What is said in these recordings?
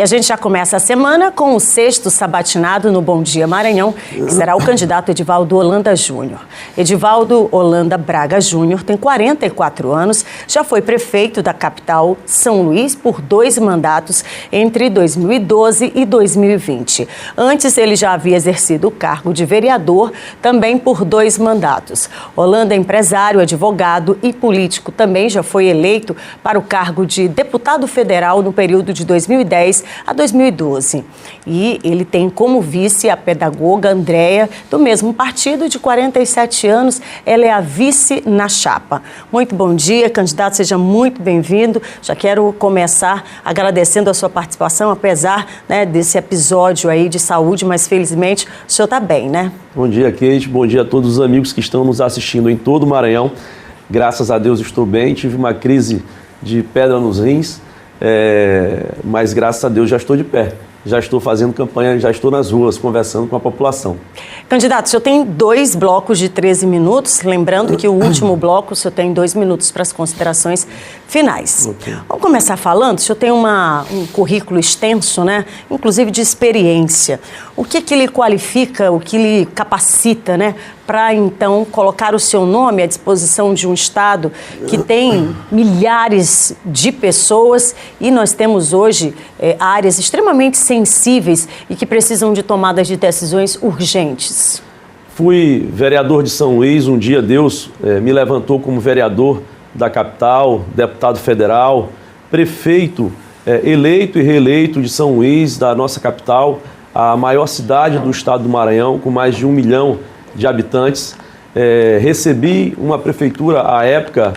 a gente já começa a semana com o 6º sabatinado no Bom Dia Maranhão, que será o candidato Edivaldo Holanda Júnior. Edivaldo Holanda Braga Júnior tem 44 anos, já foi prefeito da capital São Luís por 2 mandatos entre 2012 e 2020. Antes, ele já havia exercido o cargo de vereador, também por 2 mandatos. Holanda é empresário, advogado e político. Também já foi eleito para o cargo de deputado federal no período de 2010 a 2012. E ele tem como vice a pedagoga Andréia, do mesmo partido, de 47 anos. Ela é a vice na chapa. Muito bom dia, candidato, seja muito bem-vindo. Já quero começar agradecendo a sua participação, apesar, né, desse episódio aí de saúde, mas felizmente o senhor está bem, né? Bom dia, Kate. Bom dia a todos os amigos que estão nos assistindo em todo o Maranhão. Graças a Deus estou bem. Tive uma crise de pedra nos rins, mas graças a Deus já estou de pé. Já estou fazendo campanha, já estou nas ruas conversando com a população. Candidato, o senhor tem 2 blocos de 13 minutos, lembrando que o último bloco o senhor tem 2 minutos para as considerações finais. Okay. Vamos começar falando, o senhor tem um currículo extenso, né? Inclusive de experiência. O que lhe qualifica, o que lhe capacita, né? Para, então, colocar o seu nome à disposição de um Estado que tem milhares de pessoas e nós temos hoje áreas extremamente sensíveis e que precisam de tomadas de decisões urgentes. Fui vereador de São Luís, um dia Deus me levantou como vereador da capital, deputado federal, prefeito eleito e reeleito de São Luís, da nossa capital, a maior cidade do estado do Maranhão, com mais de 1 milhão de habitantes. Recebi uma prefeitura, à época,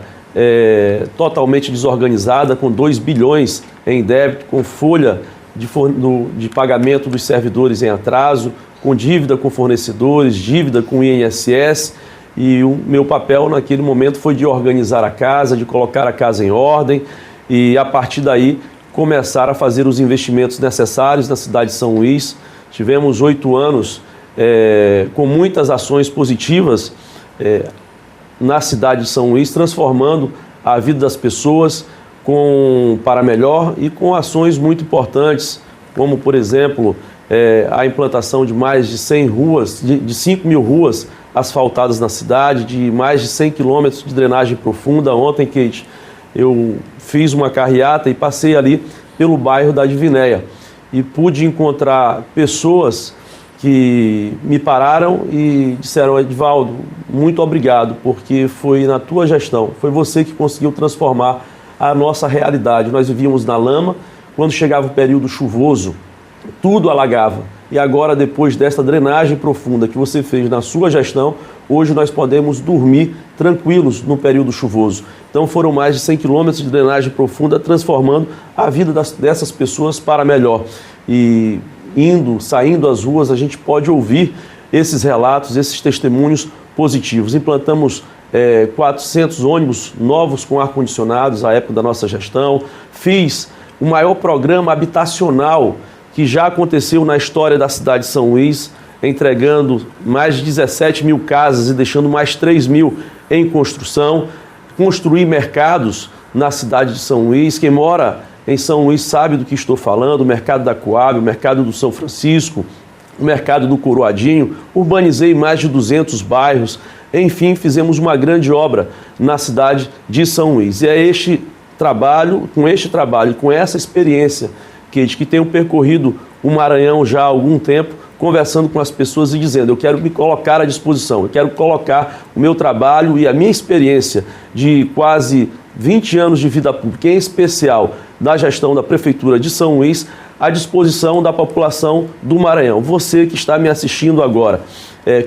totalmente desorganizada, com 2 bilhões em débito, com folha de pagamento dos servidores em atraso, com dívida com fornecedores, dívida com o INSS, e o meu papel naquele momento foi de organizar a casa, de colocar a casa em ordem e, a partir daí, começar a fazer os investimentos necessários na cidade de São Luís. Tivemos 8 anos com muitas ações positivas na cidade de São Luís, transformando a vida das pessoas para melhor e com ações muito importantes, como, por exemplo, a implantação de mais de 100 ruas, de 5 mil ruas asfaltadas na cidade, de mais de 100 quilômetros de drenagem profunda. Ontem, Kate, eu fiz uma carreata e passei ali pelo bairro da Divinéia e pude encontrar pessoas que me pararam e disseram: Edivaldo, muito obrigado, porque foi na tua gestão, foi você que conseguiu transformar a nossa realidade. Nós vivíamos na lama, quando chegava o período chuvoso, tudo alagava. E agora, depois desta drenagem profunda que você fez na sua gestão, hoje nós podemos dormir tranquilos no período chuvoso. Então foram mais de 100 quilômetros de drenagem profunda, transformando a vida dessas pessoas para melhor. E saindo às ruas, a gente pode ouvir esses relatos, esses testemunhos positivos. Implantamos 400 ônibus novos com ar-condicionados à época da nossa gestão. Fiz o maior programa habitacional que já aconteceu na história da cidade de São Luís, entregando mais de 17 mil casas e deixando mais 3 mil em construção. Construí mercados na cidade de São Luís. Quem mora em São Luís sabe do que estou falando: o mercado da Coab, o mercado do São Francisco, o mercado do Coroadinho. Urbanizei mais de 200 bairros. Enfim, fizemos uma grande obra na cidade de São Luís. E é com essa experiência, que tenho percorrido o Maranhão já há algum tempo, conversando com as pessoas e dizendo: eu quero me colocar à disposição, eu quero colocar o meu trabalho e a minha experiência de quase 20 anos de vida pública, em especial da gestão da Prefeitura de São Luís, à disposição da população do Maranhão. Você que está me assistindo agora,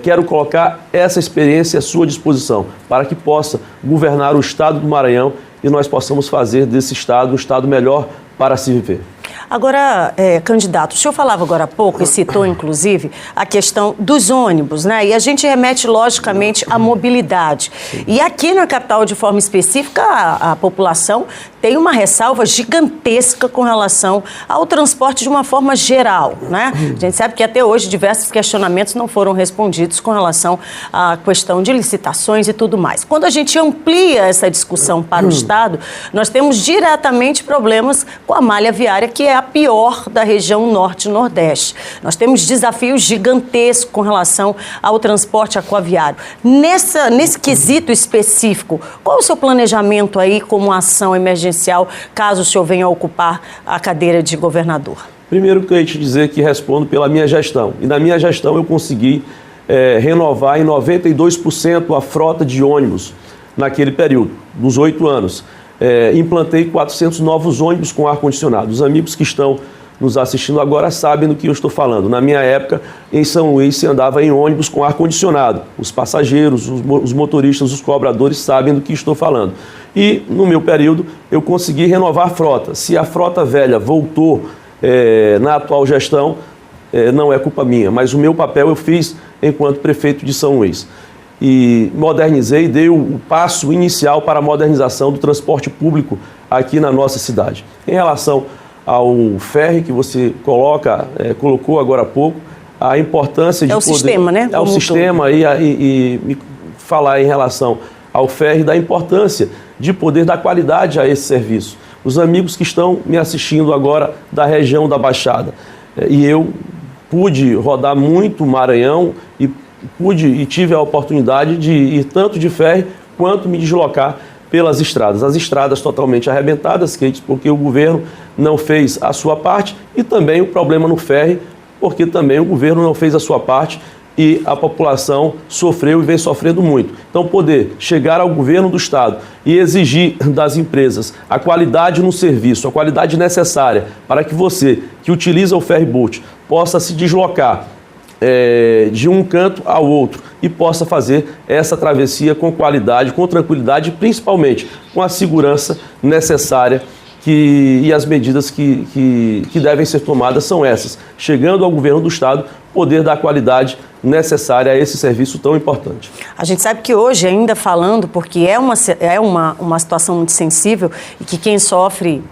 quero colocar essa experiência à sua disposição para que possa governar o estado do Maranhão e nós possamos fazer desse estado um estado melhor para se viver. Agora, candidato, o senhor falava agora há pouco e citou, inclusive, a questão dos ônibus, né? E a gente remete, logicamente, à mobilidade. Sim. E aqui na capital, de forma específica, a população tem uma ressalva gigantesca com relação ao transporte de uma forma geral, né? A gente sabe que até hoje diversos questionamentos não foram respondidos com relação à questão de licitações e tudo mais. Quando a gente amplia essa discussão para o Estado, nós temos diretamente problemas com a malha viária, que é a pior da região norte e nordeste. Nós temos desafios gigantescos com relação ao transporte aquaviário. Nesse quesito específico, qual é o seu planejamento aí como ação emergencial, caso o senhor venha a ocupar a cadeira de governador? Primeiro, eu queria te dizer que respondo pela minha gestão. E na minha gestão eu consegui renovar em 92% a frota de ônibus naquele período, dos 8 anos. Implantei 400 novos ônibus com ar-condicionado. Os amigos que estão nos assistindo agora sabem do que eu estou falando. Na minha época, em São Luís, se andava em ônibus com ar-condicionado. Os passageiros, os motoristas, os cobradores sabem do que estou falando. E, no meu período, eu consegui renovar a frota. Se a frota velha voltou na atual gestão, não é culpa minha, mas o meu papel eu fiz enquanto prefeito de São Luís. E modernizei, dei o passo inicial para a modernização do transporte público aqui na nossa cidade. Em relação ao ferry que você colocou agora há pouco, a importância de poder... É o sistema, né? É o sistema e falar em relação ao ferry da importância de poder dar qualidade a esse serviço. Os amigos que estão me assistindo agora da região da Baixada, e eu pude rodar muito Maranhão e tive a oportunidade de ir tanto de ferry quanto me deslocar pelas estradas. As estradas totalmente arrebentadas, Kate, porque o governo não fez a sua parte, e também o problema no ferry, porque também o governo não fez a sua parte e a população sofreu e vem sofrendo muito. Então, poder chegar ao governo do estado e exigir das empresas a qualidade no serviço, a qualidade necessária para que você, que utiliza o ferryboat, possa se deslocar de um canto ao outro e possa fazer essa travessia com qualidade, com tranquilidade e principalmente com a segurança necessária e as medidas que devem ser tomadas são essas. Chegando ao governo do estado, poder dar qualidade necessária a esse serviço tão importante. A gente sabe que hoje, ainda falando, porque é uma situação muito sensível e que quem sofre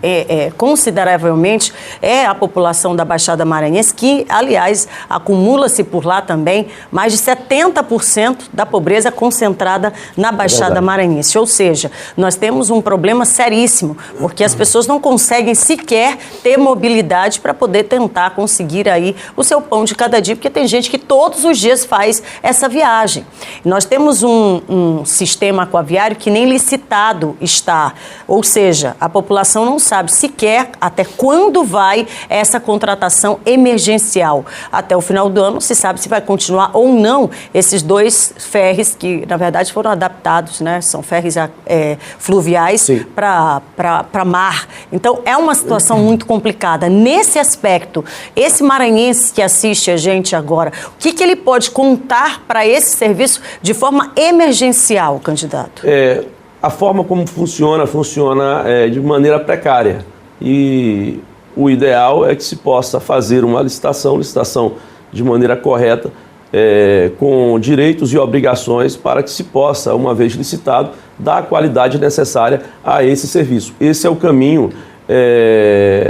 consideravelmente é a população da Baixada Maranhense, que, aliás, acumula-se por lá também mais de 70% da pobreza concentrada na Baixada Maranhense. Ou seja, nós temos um problema seríssimo, porque as pessoas não conseguem sequer ter mobilidade para poder tentar conseguir aí o seu pão de cada dia, porque tem gente que todos os dias faz essa viagem. Nós temos um sistema aquaviário que nem licitado está, ou seja, a população não sabe sequer até quando vai essa contratação emergencial. Até o final do ano se sabe se vai continuar ou não esses 2 ferries que, na verdade, foram adaptados, né? São ferries fluviais para mar. Então, é uma situação muito complicada. Nesse aspecto, esse maranhense que assiste a gente agora, o que ele pode contar para esse serviço de forma emergencial, candidato? A forma como funciona de maneira precária. E o ideal é que se possa fazer uma licitação de maneira correta, com direitos e obrigações para que se possa, uma vez licitado, dar a qualidade necessária a esse serviço. Esse é o caminho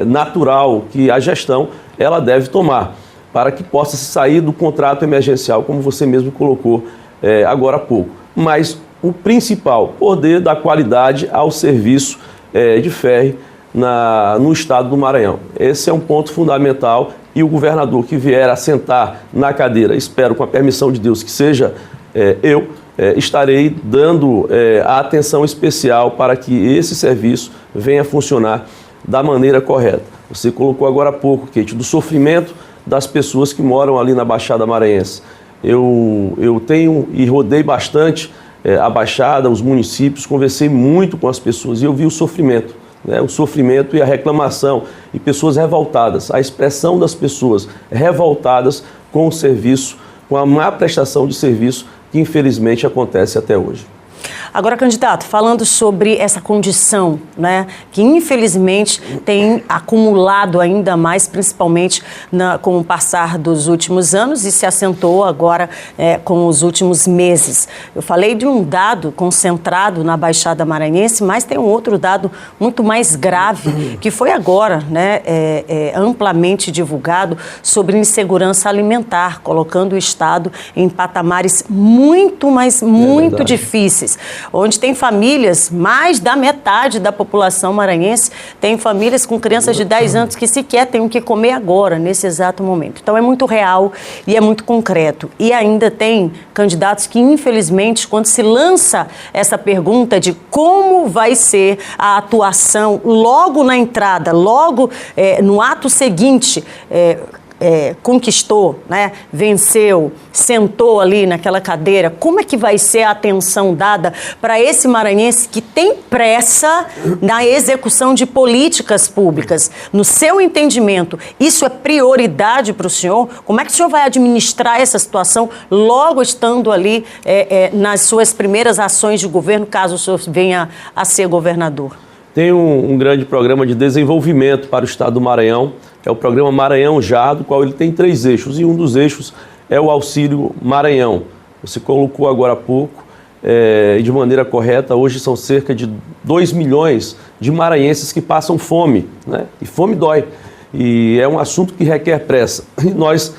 natural que a gestão ela deve tomar, para que possa sair do contrato emergencial, como você mesmo colocou agora há pouco. Mas o principal, poder dar qualidade ao serviço de ferry no estado do Maranhão. Esse é um ponto fundamental e o governador que vier a sentar na cadeira, espero com a permissão de Deus que seja eu, estarei dando a atenção especial para que esse serviço venha a funcionar da maneira correta. Você colocou agora há pouco, Kate, do sofrimento das pessoas que moram ali na Baixada Maranhense. Eu tenho e rodei bastante a Baixada, os municípios, conversei muito com as pessoas e eu vi o sofrimento, né? O sofrimento e a reclamação e pessoas revoltadas, a expressão das pessoas revoltadas com o serviço, com a má prestação de serviço que infelizmente acontece até hoje. Agora, candidato, falando sobre essa condição, né, que infelizmente tem acumulado ainda mais, principalmente com o passar dos últimos anos e se acentuou agora com os últimos meses. Eu falei de um dado concentrado na Baixada Maranhense, mas tem um outro dado muito mais grave, que foi agora, né, amplamente divulgado, sobre insegurança alimentar, colocando o Estado em patamares muito difíceis. onde tem famílias, mais da metade da população maranhense, tem famílias com crianças de 10 anos que sequer têm o que comer agora, nesse exato momento. Então é muito real e é muito concreto. E ainda tem candidatos que, infelizmente, quando se lança essa pergunta de como vai ser a atuação logo na entrada, logo no ato seguinte, conquistou, né, venceu, sentou ali naquela cadeira, como é que vai ser a atenção dada para esse maranhense que tem pressa na execução de políticas públicas? No seu entendimento, isso é prioridade para o senhor? Como é que o senhor vai administrar essa situação logo estando ali nas suas primeiras ações de governo, caso o senhor venha a ser governador? Tem um grande programa de desenvolvimento para o estado do Maranhão, que é o programa Maranhão Já, do qual ele tem 3 eixos, e um dos eixos é o Auxílio Maranhão. Você colocou agora há pouco, e de maneira correta, hoje são cerca de 2 milhões de maranhenses que passam fome, né? E fome dói. E é um assunto que requer pressa. E nós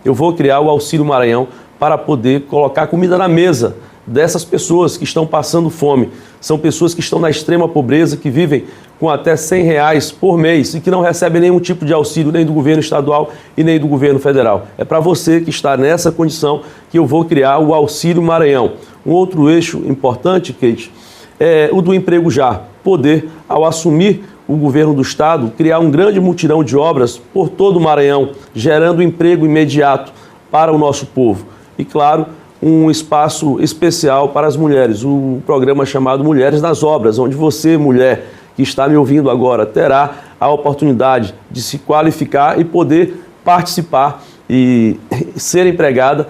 eu vou criar o Auxílio Maranhão para poder colocar comida na mesa dessas pessoas que estão passando fome. São pessoas que estão na extrema pobreza, que vivem com até R$100 por mês e que não recebem nenhum tipo de auxílio, nem do governo estadual e nem do governo federal. É para você que está nessa condição que eu vou criar o Auxílio Maranhão. Um outro eixo importante, Kate, é o do Emprego Já. Poder, ao assumir o governo do estado, criar um grande mutirão de obras por todo o Maranhão, gerando emprego imediato para o nosso povo. E, claro, um espaço especial para as mulheres, um programa chamado Mulheres nas Obras, onde você, mulher, que está me ouvindo agora, terá a oportunidade de se qualificar e poder participar e ser empregada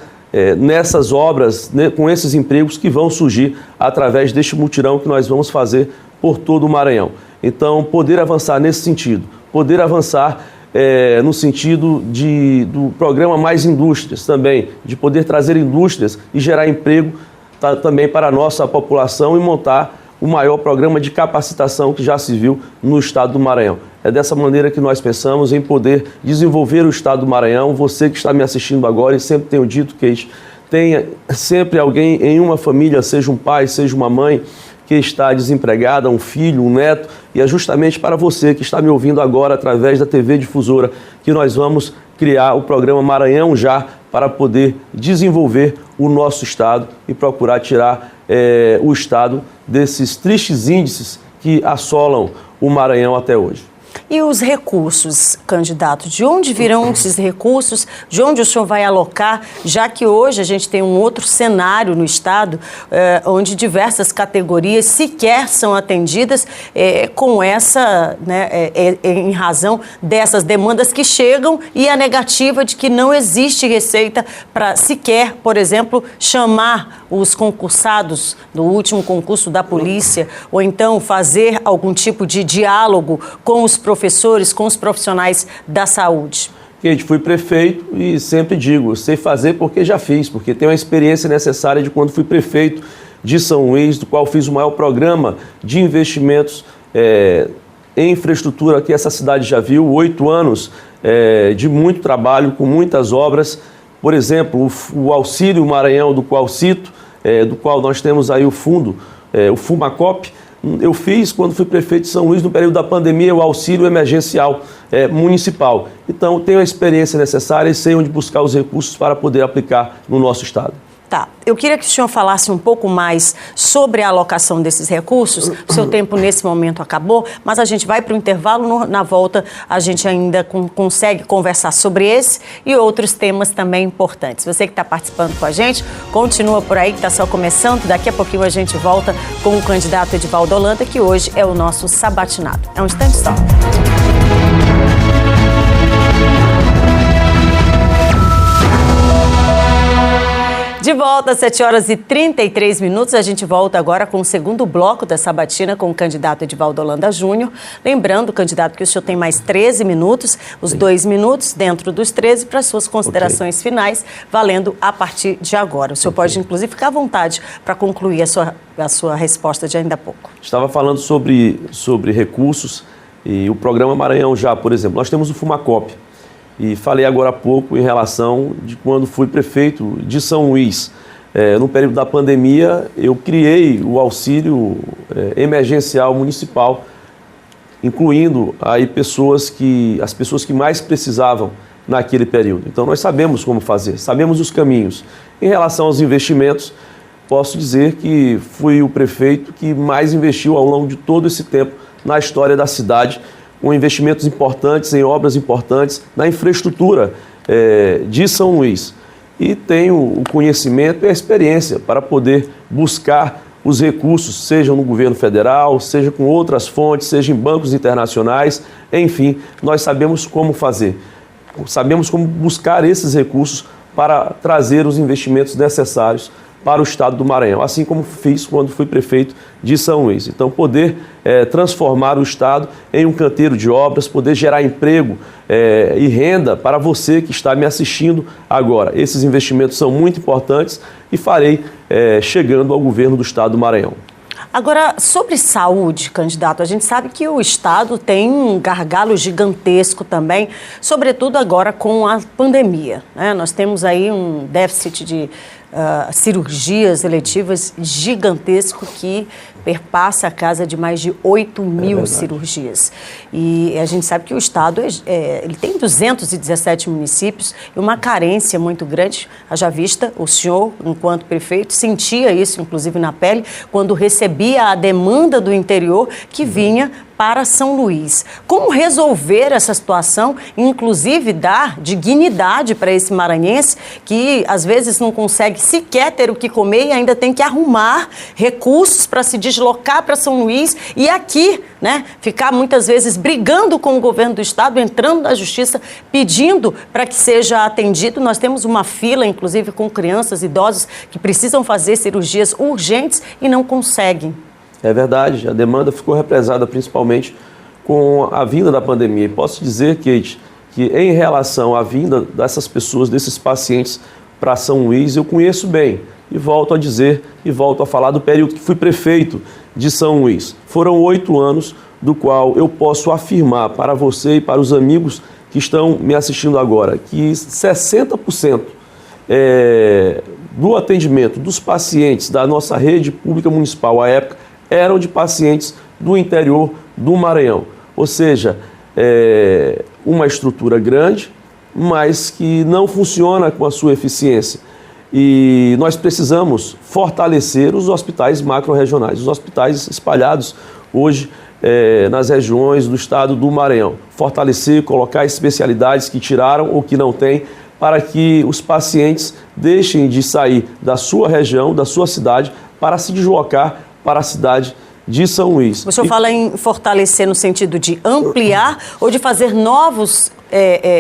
nessas obras, né, com esses empregos que vão surgir através deste mutirão que nós vamos fazer por todo o Maranhão. Então, poder avançar nesse sentido, poder avançar no sentido do programa Mais Indústrias também, de poder trazer indústrias e gerar emprego também para a nossa população e montar o maior programa de capacitação que já se viu no estado do Maranhão. É dessa maneira que nós pensamos em poder desenvolver o estado do Maranhão. Você que está me assistindo agora, e sempre tenho dito, Kate, tenha sempre alguém em uma família, seja um pai, seja uma mãe, que está desempregada, um filho, um neto, e é justamente para você que está me ouvindo agora através da TV Difusora que nós vamos criar o programa Maranhão Já para poder desenvolver o nosso estado e procurar tirar o estado desses tristes índices que assolam o Maranhão até hoje. E os recursos, candidato? De onde virão esses recursos? De onde o senhor vai alocar? Já que hoje a gente tem um outro cenário no estado, onde diversas categorias sequer são atendidas com essa, né, em razão dessas demandas que chegam e a negativa de que não existe receita para sequer, por exemplo, chamar os concursados do último concurso da polícia, ou então fazer algum tipo de diálogo com os professores, com os profissionais da saúde? Kate, fui prefeito e sempre digo, sei fazer porque já fiz, porque tenho a experiência necessária de quando fui prefeito de São Luís, do qual fiz o maior programa de investimentos em infraestrutura que essa cidade já viu, 8 anos de muito trabalho, com muitas obras. Por exemplo, o Auxílio Maranhão, do qual cito, do qual nós temos aí o fundo, o Fumacop. Eu fiz, quando fui prefeito de São Luís, no período da pandemia, o auxílio emergencial municipal. Então, tenho a experiência necessária e sei onde buscar os recursos para poder aplicar no nosso estado. Tá. Eu queria que o senhor falasse um pouco mais sobre a alocação desses recursos. O seu tempo nesse momento acabou, mas a gente vai para o intervalo. Na volta, a gente ainda consegue conversar sobre esse e outros temas também importantes. Você que está participando com a gente, continua por aí, que está só começando. Daqui a pouquinho a gente volta com o candidato Edivaldo Holanda, que hoje é o nosso sabatinado. É um instante só. De volta às 7h33, a gente volta agora com o segundo bloco da sabatina com o candidato Edivaldo Holanda Júnior. Lembrando, candidato, que o senhor tem mais 13 minutos, os 2 minutos dentro dos 13 para suas considerações finais, valendo a partir de agora. O senhor pode, inclusive, ficar à vontade para concluir a sua resposta de ainda há pouco. Estava falando sobre recursos e o programa Maranhão Já, por exemplo. Nós temos o Fumacop. E falei agora há pouco em relação de quando fui prefeito de São Luís. no período da pandemia, eu criei o auxílio emergencial municipal, incluindo aí as pessoas que mais precisavam naquele período. Então nós sabemos como fazer, sabemos os caminhos. Em relação aos investimentos, posso dizer que fui o prefeito que mais investiu ao longo de todo esse tempo na história da cidade, com investimentos importantes, em obras importantes, na infraestrutura de São Luís. E tenho o conhecimento e a experiência para poder buscar os recursos, seja no governo federal, seja com outras fontes, seja em bancos internacionais, enfim, nós sabemos como fazer. Sabemos como buscar esses recursos para trazer os investimentos necessários para o estado do Maranhão, assim como fiz quando fui prefeito de São Luís. Então, poder transformar o estado em um canteiro de obras, poder gerar emprego e renda para você que está me assistindo agora. Esses investimentos são muito importantes e farei chegando ao governo do estado do Maranhão. Agora, sobre saúde, candidato, a gente sabe que o estado tem um gargalo gigantesco também, sobretudo agora com a pandemia, né? Nós temos aí um déficit de cirurgias eletivas gigantesco que perpassa a casa de mais de 8 mil cirurgias. E a gente sabe que o estado ele tem 217 municípios e uma carência muito grande. Haja vista, o senhor, enquanto prefeito, sentia isso, inclusive na pele, quando recebia a demanda do interior que vinha para São Luís. Como resolver essa situação, inclusive dar dignidade para esse maranhense que às vezes não consegue sequer ter o que comer e ainda tem que arrumar recursos para se deslocar para São Luís e aqui, né, ficar muitas vezes brigando com o governo do estado, entrando na justiça, pedindo para que seja atendido. Nós temos uma fila, inclusive, com crianças, idosos que precisam fazer cirurgias urgentes e não conseguem. É verdade, a demanda ficou represada principalmente com a vinda da pandemia. E posso dizer, Kate, que em relação à vinda dessas pessoas, desses pacientes para São Luís, eu conheço bem. E volto a dizer e volto a falar do período que fui prefeito de São Luís. Foram 8 anos, do qual eu posso afirmar para você e para os amigos que estão me assistindo agora, que 60% do atendimento dos pacientes da nossa rede pública municipal à época eram de pacientes do interior do Maranhão. Ou seja, uma estrutura grande, mas que não funciona com a sua eficiência. E nós precisamos fortalecer os hospitais macro-regionais, os hospitais espalhados hoje nas regiões do estado do Maranhão. Fortalecer, colocar especialidades que tiraram ou que não têm, para que os pacientes deixem de sair da sua região, da sua cidade, para se deslocar para a cidade de São Luís. O senhor fala em fortalecer no sentido de ampliar ou de fazer novos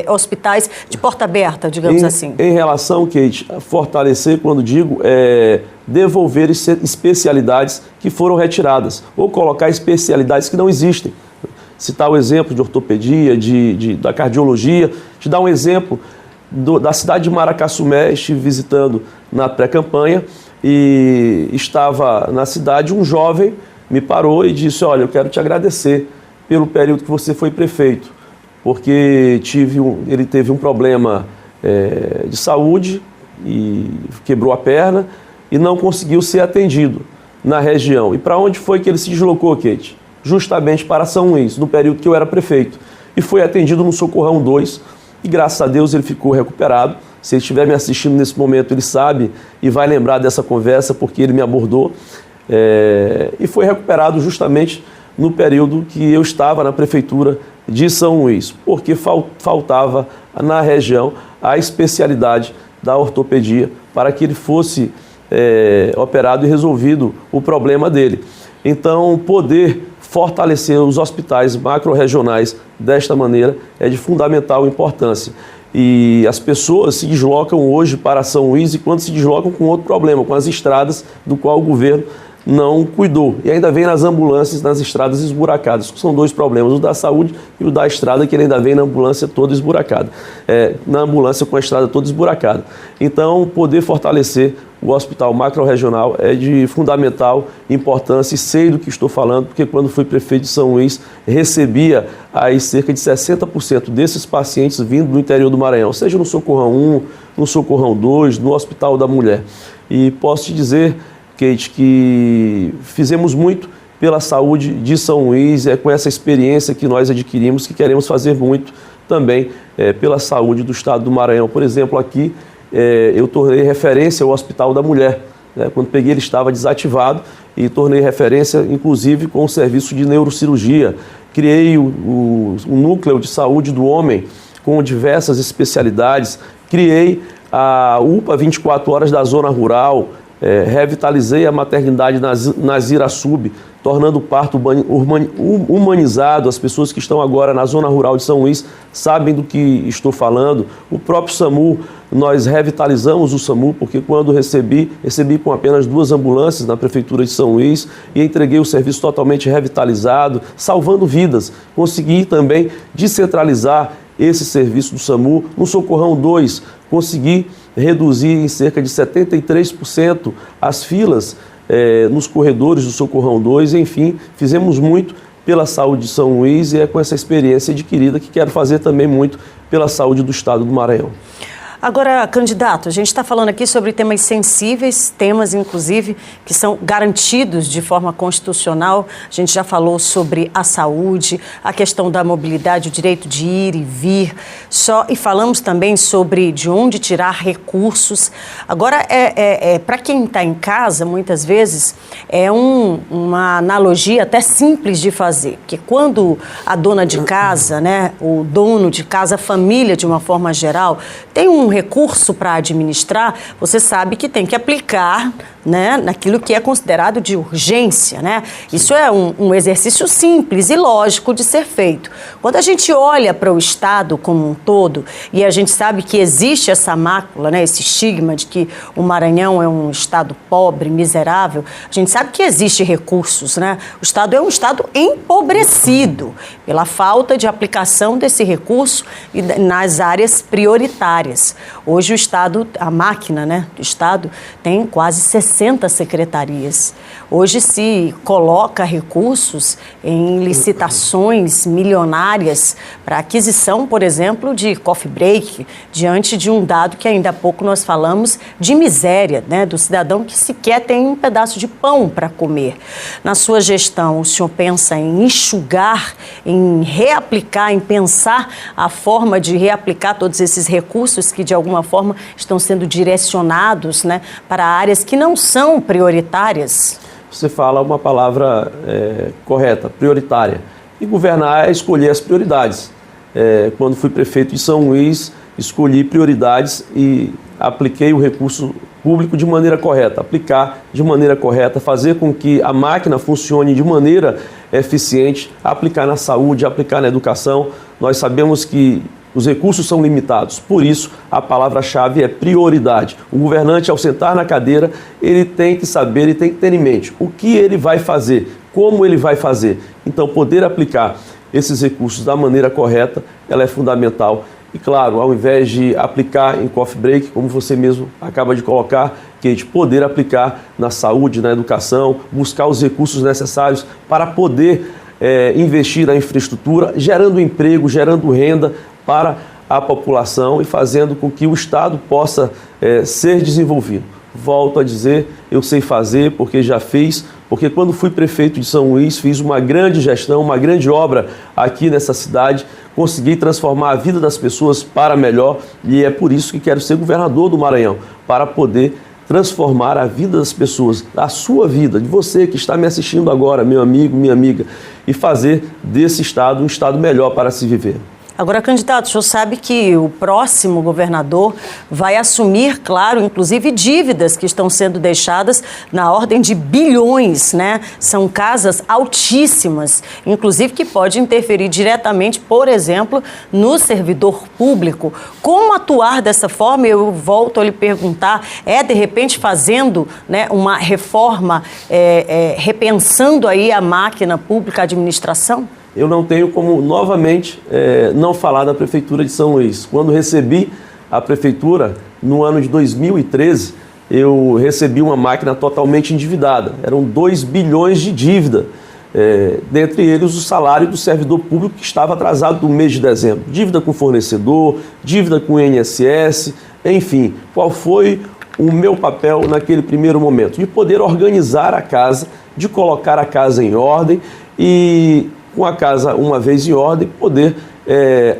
hospitais de porta aberta, digamos assim? Em relação, Kate, a fortalecer, quando digo, devolver especialidades que foram retiradas ou colocar especialidades que não existem. Citar o exemplo de ortopedia, da cardiologia, te dar um exemplo da cidade de Maracassumé. Estive visitando na pré-campanha e estava na cidade, um jovem me parou e disse: olha, eu quero te agradecer pelo período que você foi prefeito, porque ele teve um problema de saúde e quebrou a perna e não conseguiu ser atendido na região. E para onde foi que ele se deslocou, Kate? Justamente para São Luís, no período que eu era prefeito. E foi atendido no Socorrão 2 e graças a Deus ele ficou recuperado. Se ele estiver me assistindo nesse momento, ele sabe e vai lembrar dessa conversa, porque ele me abordou. E foi recuperado justamente no período que eu estava na prefeitura de São Luís, porque faltava na região a especialidade da ortopedia para que ele fosse operado e resolvido o problema dele. Então, poder fortalecer os hospitais macro-regionais desta maneira é de fundamental importância. E as pessoas se deslocam hoje para São Luís e quando se deslocam com outro problema, com as estradas do qual o governo não cuidou. E ainda vem nas ambulâncias, nas estradas esburacadas. São dois problemas, o da saúde e o da estrada, que ele ainda vem na ambulância toda esburacada. Na ambulância com a estrada toda esburacada. Então, poder fortalecer o hospital macro-regional é de fundamental importância e sei do que estou falando, porque quando fui prefeito de São Luís, recebia aí cerca de 60% desses pacientes vindo do interior do Maranhão, seja no Socorrão 1, no Socorrão 2, no Hospital da Mulher. e posso te dizer, Kate, que fizemos muito pela saúde de São Luís, com essa experiência que nós adquirimos, que queremos fazer muito também pela saúde do estado do Maranhão. Por exemplo, aqui eu tornei referência ao Hospital da Mulher. Quando peguei, ele estava desativado e tornei referência, inclusive, com o serviço de neurocirurgia. Criei o núcleo de saúde do homem com diversas especialidades. Criei a UPA 24 horas da zona rural. Revitalizei a maternidade na Zirassub, tornando o parto humanizado. As pessoas que estão agora na zona rural de São Luís sabem do que estou falando. O próprio SAMU, nós revitalizamos o SAMU, porque quando recebi com apenas 2 ambulâncias na Prefeitura de São Luís e entreguei o serviço totalmente revitalizado, salvando vidas. Consegui também descentralizar esse serviço do SAMU. No Socorrão 2, consegui reduzir em cerca de 73% as filas nos corredores do Socorrão 2, enfim, fizemos muito pela saúde de São Luís e é com essa experiência adquirida que quero fazer também muito pela saúde do estado do Maranhão. Agora, candidato, a gente está falando aqui sobre temas sensíveis, temas, inclusive, que são garantidos de forma constitucional. A gente já falou sobre a saúde, a questão da mobilidade, o direito de ir e vir, e falamos também sobre de onde tirar recursos. Agora, para quem está em casa, muitas vezes, é uma analogia até simples de fazer, porque quando a dona de casa, né, o dono de casa, a família, de uma forma geral, tem um recurso para administrar, você sabe que tem que aplicar, né, naquilo que é considerado de urgência, né? Isso é um exercício simples e lógico de ser feito. Quando a gente olha para o Estado como um todo, e a gente sabe que existe essa mácula, né, esse estigma de que o Maranhão é um Estado pobre, miserável, a gente sabe que existe recursos, né? O Estado é um Estado empobrecido pela falta de aplicação desse recurso nas áreas prioritárias. Hoje o Estado, a máquina, né, do Estado tem quase 60 secretarias. Hoje se coloca recursos em licitações milionárias para aquisição, por exemplo, de coffee break, diante de um dado que ainda há pouco nós falamos de miséria, né, do cidadão que sequer tem um pedaço de pão para comer. Na sua gestão, o senhor pensa em enxugar, em reaplicar, em pensar a forma de reaplicar todos esses recursos que de alguma forma estão sendo direcionados, né, para áreas que não são prioritárias? Você fala uma palavra correta, prioritária. E governar é escolher as prioridades. Quando fui prefeito de São Luís, escolhi prioridades e apliquei o recurso público de maneira correta, aplicar de maneira correta, fazer com que a máquina funcione de maneira eficiente, aplicar na saúde, aplicar na educação. Nós sabemos que os recursos são limitados, por isso a palavra-chave é prioridade. O governante, ao sentar na cadeira, ele tem que saber, ele tem que ter em mente o que ele vai fazer, como ele vai fazer. Então, poder aplicar esses recursos da maneira correta, ela é fundamental. E claro, ao invés de aplicar em coffee break, como você mesmo acaba de colocar, que a gente poder aplicar na saúde, na educação, buscar os recursos necessários para poder investir na infraestrutura, gerando emprego, gerando renda para a população e fazendo com que o Estado possa ser desenvolvido. Volto a dizer, eu sei fazer porque já fiz, porque quando fui prefeito de São Luís, fiz uma grande gestão, uma grande obra aqui nessa cidade, consegui transformar a vida das pessoas para melhor e é por isso que quero ser governador do Maranhão, para poder transformar a vida das pessoas, a sua vida, de você que está me assistindo agora, meu amigo, minha amiga, e fazer desse estado um estado melhor para se viver. Agora, candidato, o senhor sabe que o próximo governador vai assumir, claro, inclusive dívidas que estão sendo deixadas na ordem de bilhões, né? São casas altíssimas, inclusive que pode interferir diretamente, por exemplo, no servidor público. Como atuar dessa forma? Eu volto a lhe perguntar, de repente fazendo, né, uma reforma, repensando aí a máquina pública, a administração? Eu não tenho como, novamente, não falar da Prefeitura de São Luís. Quando recebi a Prefeitura, no ano de 2013, eu recebi uma máquina totalmente endividada. Eram 2 bilhões de dívida, dentre eles o salário do servidor público que estava atrasado no mês de dezembro. Dívida com fornecedor, dívida com o INSS, enfim. Qual foi o meu papel naquele primeiro momento? De poder organizar a casa, de colocar a casa em ordem e, com a casa uma vez em ordem, poder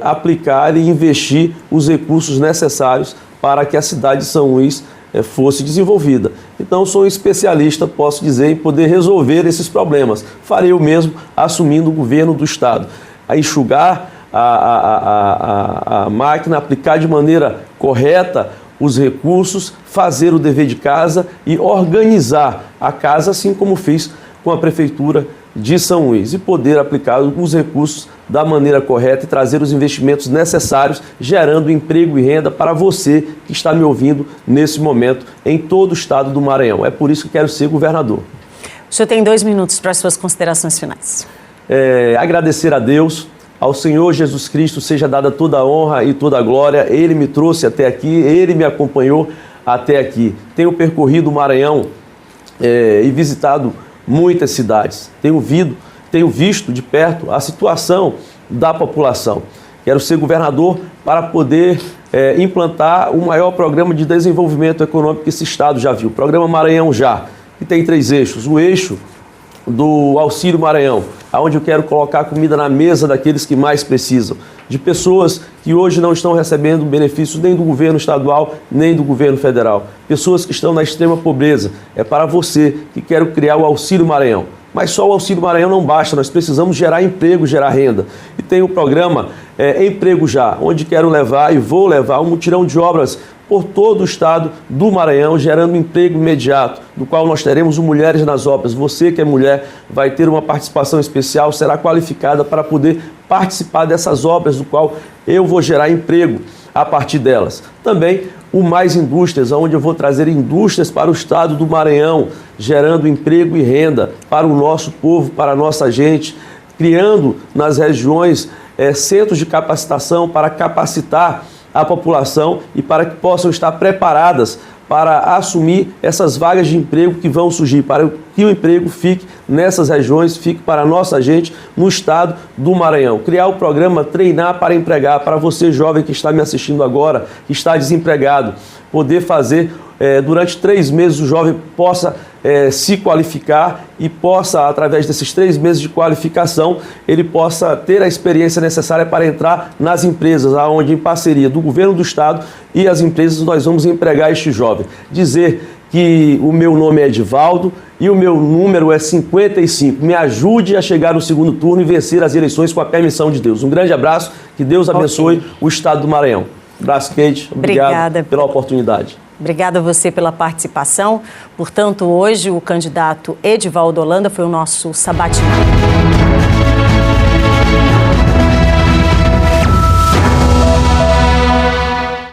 aplicar e investir os recursos necessários para que a cidade de São Luís fosse desenvolvida. Então, sou um especialista, posso dizer, em poder resolver esses problemas. Farei o mesmo assumindo o governo do Estado. A enxugar a máquina, aplicar de maneira correta os recursos, fazer o dever de casa e organizar a casa, assim como fiz com a Prefeitura de São Luís, e poder aplicar os recursos da maneira correta e trazer os investimentos necessários, gerando emprego e renda para você que está me ouvindo nesse momento em todo o estado do Maranhão. É por isso que quero ser governador. O senhor tem 2 minutos para as suas considerações finais. Agradecer a Deus, ao Senhor Jesus Cristo seja dada toda a honra e toda a glória. Ele me trouxe até aqui, Ele me acompanhou até aqui. Tenho percorrido o Maranhão e visitado muitas cidades. Tenho visto de perto a situação da população. Quero ser governador para poder implantar o maior programa de desenvolvimento econômico que esse estado já viu. O Programa Maranhão Já, que tem 3 eixos. O eixo do Auxílio Maranhão, onde eu quero colocar comida na mesa daqueles que mais precisam, de pessoas que hoje não estão recebendo benefícios nem do governo estadual, nem do governo federal. Pessoas que estão na extrema pobreza. É para você que quero criar o Auxílio Maranhão. Mas só o Auxílio Maranhão não basta, nós precisamos gerar emprego, gerar renda. E tem o programa Emprego Já, onde quero levar e vou levar um mutirão de obras por todo o estado do Maranhão, gerando emprego imediato, do qual nós teremos o Mulheres nas Obras. Você que é mulher vai ter uma participação especial, será qualificada para poder participar dessas obras, do qual eu vou gerar emprego a partir delas. Também o Mais Indústrias, onde eu vou trazer indústrias para o estado do Maranhão, gerando emprego e renda para o nosso povo, para a nossa gente, criando nas regiões centros de capacitação para capacitar a população e para que possam estar preparadas para assumir essas vagas de emprego que vão surgir, para que o emprego fique nessas regiões, fique para a nossa gente no estado do Maranhão. Criar o programa Treinar para Empregar, para você jovem que está me assistindo agora, que está desempregado, poder fazer durante 3 meses o jovem possa se qualificar e possa, através desses 3 meses de qualificação, ele possa ter a experiência necessária para entrar nas empresas, onde em parceria do governo do estado e as empresas nós vamos empregar este jovem. Dizer que o meu nome é Edivaldo e o meu número é 55. Me ajude a chegar no segundo turno e vencer as eleições com a permissão de Deus. Um grande abraço, que Deus abençoe o estado do Maranhão. Abraço, Kate. Obrigado pela oportunidade. Obrigada a você pela participação. Portanto, hoje o candidato Edivaldo Holanda foi o nosso sabatinado.